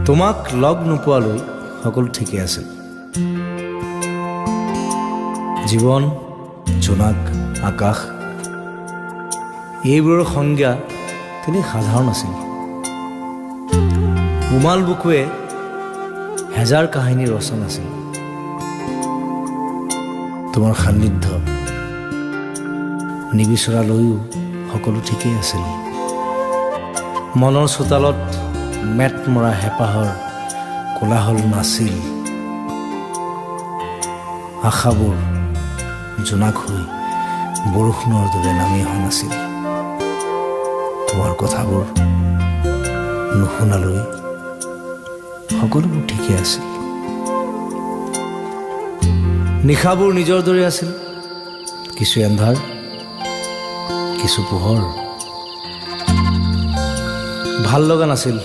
তোমাক লগ নোপোৱালৈ সকলো ঠিকেই আছিল। জীৱন, জোনাক, আকাশ এইবোৰৰ সংজ্ঞা তেনে সাধাৰণ আছিল। উমাল বুকুৱে হেজাৰ কাহিনী ৰচন আছিল। তোমাৰ সান্নিধ্য নিবিচৰালৈও সকলো ঠিকেই আছিল। মনৰ চোতালত মেট মৰা হেঁপাহৰ কোলাহল নাছিল। আশাবোৰ জোনাক হৈ বৰষুণৰ দৰে নামি অহা নাছিল। তোমাৰ কথাবোৰ নুশুনালৈ সকলোবোৰ ঠিকেই আছিল। নিশাবোৰ নিজৰ দৰে আছিল, কিছু এন্ধাৰ, কিছু পোহৰ। ভাল লগা নাছিল